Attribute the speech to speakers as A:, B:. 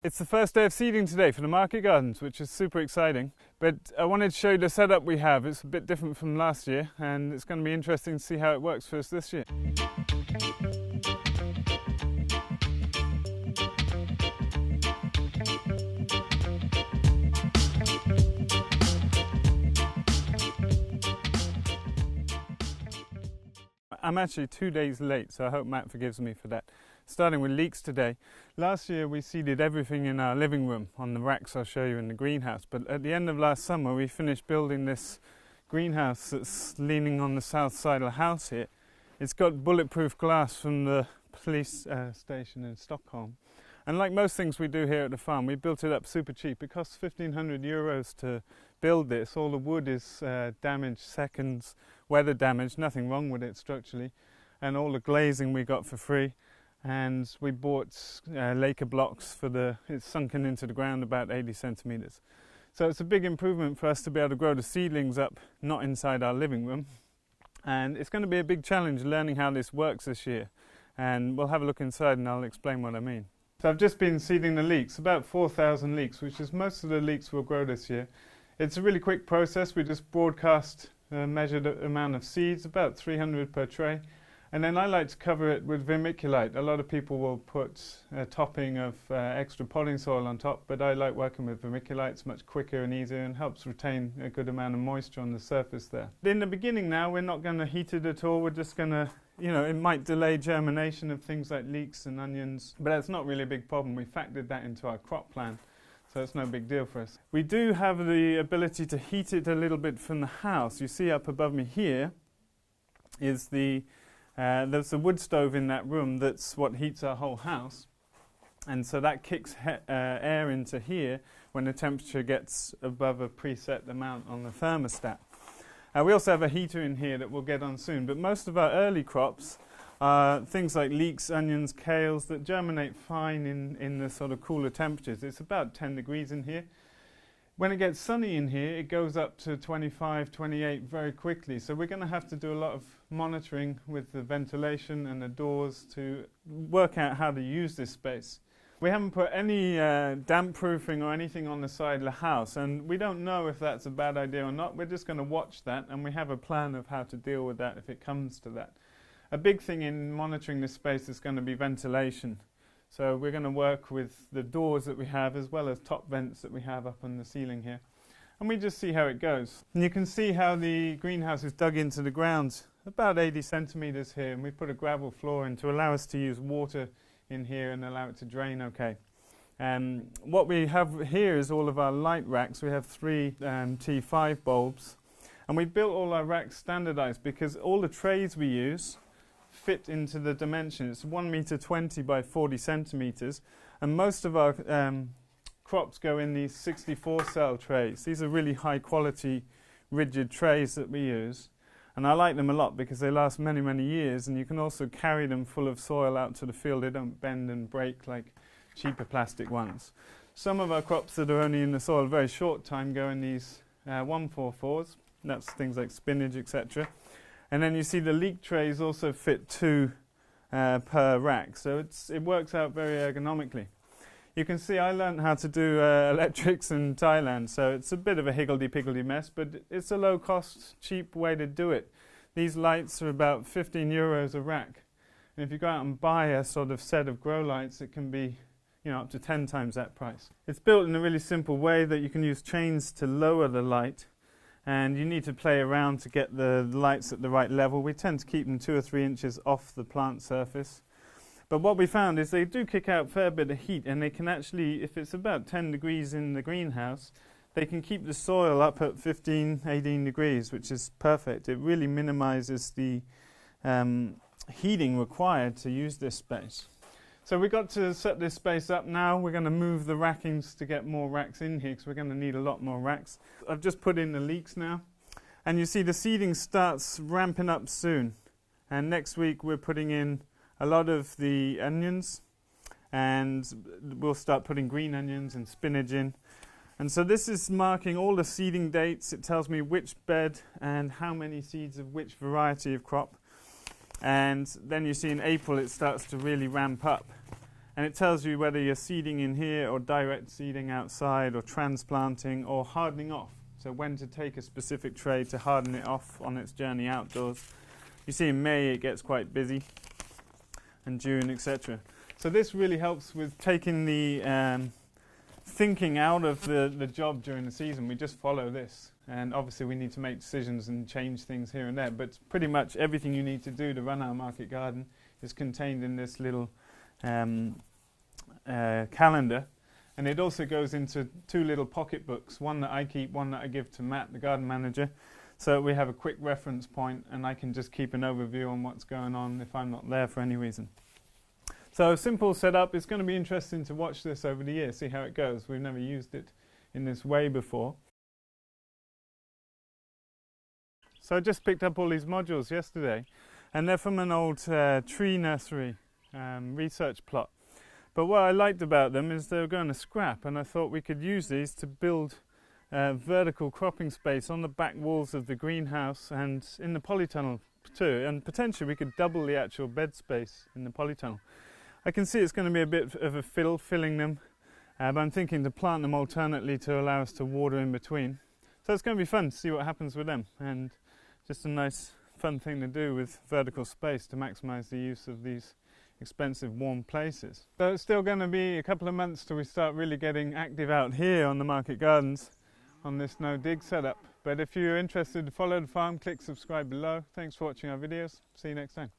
A: It's the first day of seeding today for the market gardens, which is super exciting. But I wanted to show you the setup we have. It's a bit different from last year, and it's going to be interesting to see how it works for us this year. I'm actually 2 days late, so I hope Matt forgives me for that. Starting with leeks today. Last year we seeded everything in our living room on the racks I'll show you in the greenhouse, but at the end of last summer we finished building this greenhouse that's leaning on the south side of the house here. It's got bulletproof glass from the police station in Stockholm, and like most things we do here at the farm, we built it up super cheap. It costs 1,500 euros to build this. All the wood is damaged, seconds, weather damaged, nothing wrong with it structurally, and all the glazing we got for free. And we bought lacquer blocks it's sunken into the ground about 80 centimetres. So it's a big improvement for us to be able to grow the seedlings up, not inside our living room. And it's going to be a big challenge learning how this works this year. And we'll have a look inside and I'll explain what I mean. So I've just been seeding the leeks, about 4,000 leeks, which is most of the leeks we'll grow this year. It's a really quick process. We just broadcast a measured amount of seeds, about 300 per tray. And then I like to cover it with vermiculite. A lot of people will put a topping of extra potting soil on top, but I like working with vermiculite. It's much quicker and easier and helps retain a good amount of moisture on the surface there. In the beginning now, we're not going to heat it at all. We're just going to, it might delay germination of things like leeks and onions, but that's not really a big problem. We factored that into our crop plan, so it's no big deal for us. We do have the ability to heat it a little bit from the house. You see up above me here is there's a wood stove in that room that's what heats our whole house, and so that kicks air into here when the temperature gets above a preset amount on the thermostat. We also have a heater in here that we'll get on soon, but most of our early crops are things like leeks, onions, kales that germinate fine in the sort of cooler temperatures. It's about 10 degrees in here. When it gets sunny in here, it goes up to 25, 28 very quickly. So we're going to have to do a lot of monitoring with the ventilation and the doors to work out how to use this space. We haven't put any damp proofing or anything on the side of the house, and we don't know if that's a bad idea or not. We're just going to watch that, and we have a plan of how to deal with that if it comes to that. A big thing in monitoring this space is going to be ventilation. So we're going to work with the doors that we have as well as top vents that we have up on the ceiling here. And we just see how it goes. And you can see how the greenhouse is dug into the ground, about 80 centimetres here, and we put a gravel floor in to allow us to use water in here and allow it to drain okay. What we have here is all of our light racks. We have 3 T5 bulbs, and we built all our racks standardised because all the trays we use fit into the dimension. It's 1 meter 20 by 40 centimeters, and most of our crops go in these 64 cell trays. These are really high quality rigid trays that we use, and I like them a lot because they last many, many years, and you can also carry them full of soil out to the field. They don't bend and break like cheaper plastic ones. Some of our crops that are only in the soil a very short time go in these 144s. That's things like spinach, etc. And then you see the leek trays also fit 2 per rack, so it works out very ergonomically. You can see I learned how to do electrics in Thailand, so it's a bit of a higgledy-piggledy mess, but it's a low-cost, cheap way to do it. These lights are about 15 euros a rack, and if you go out and buy a sort of set of grow lights, it can be up to 10 times that price. It's built in a really simple way that you can use chains to lower the light, and you need to play around to get the lights at the right level. We tend to keep them 2 or 3 inches off the plant surface. But what we found is they do kick out a fair bit of heat, and they can actually, if it's about 10 degrees in the greenhouse, they can keep the soil up at 15, 18 degrees, which is perfect. It really minimizes the heating required to use this space. So we've got to set this space up now. We're going to move the rackings to get more racks in here because we're going to need a lot more racks. I've just put in the leeks now, and you see the seeding starts ramping up soon. And next week we're putting in a lot of the onions, and we'll start putting green onions and spinach in. And so this is marking all the seeding dates. It tells me which bed and how many seeds of which variety of crop. And then you see in April it starts to really ramp up. and it tells you whether you're seeding in here or direct seeding outside or transplanting or hardening off. So when to take a specific tray to harden it off on its journey outdoors. You see in May it gets quite busy, and June, etc. So this really helps with taking the thinking out of the job during the season. We just follow this, and obviously we need to make decisions and change things here and there, but pretty much everything you need to do to run our market garden is contained in this little calendar. And it also goes into 2 little pocket books, one that I keep, one that I give to Matt, the garden manager, so we have a quick reference point and I can just keep an overview on what's going on if I'm not there for any reason. So simple setup. It's going to be interesting to watch this over the year, see how it goes. We've never used it in this way before. So I just picked up all these modules yesterday, and they're from an old tree nursery research plot. But what I liked about them is they were going to scrap, and I thought we could use these to build vertical cropping space on the back walls of the greenhouse and in the polytunnel too, and potentially we could double the actual bed space in the polytunnel. I can see it's going to be a bit of a filling them, but I'm thinking to plant them alternately to allow us to water in between. So it's going to be fun to see what happens with them, and just a nice fun thing to do with vertical space to maximise the use of these expensive warm places. So it's still going to be a couple of months till we start really getting active out here on the market gardens on this no dig setup. But if you're interested to follow the farm, click subscribe below. Thanks for watching our videos. See you next time.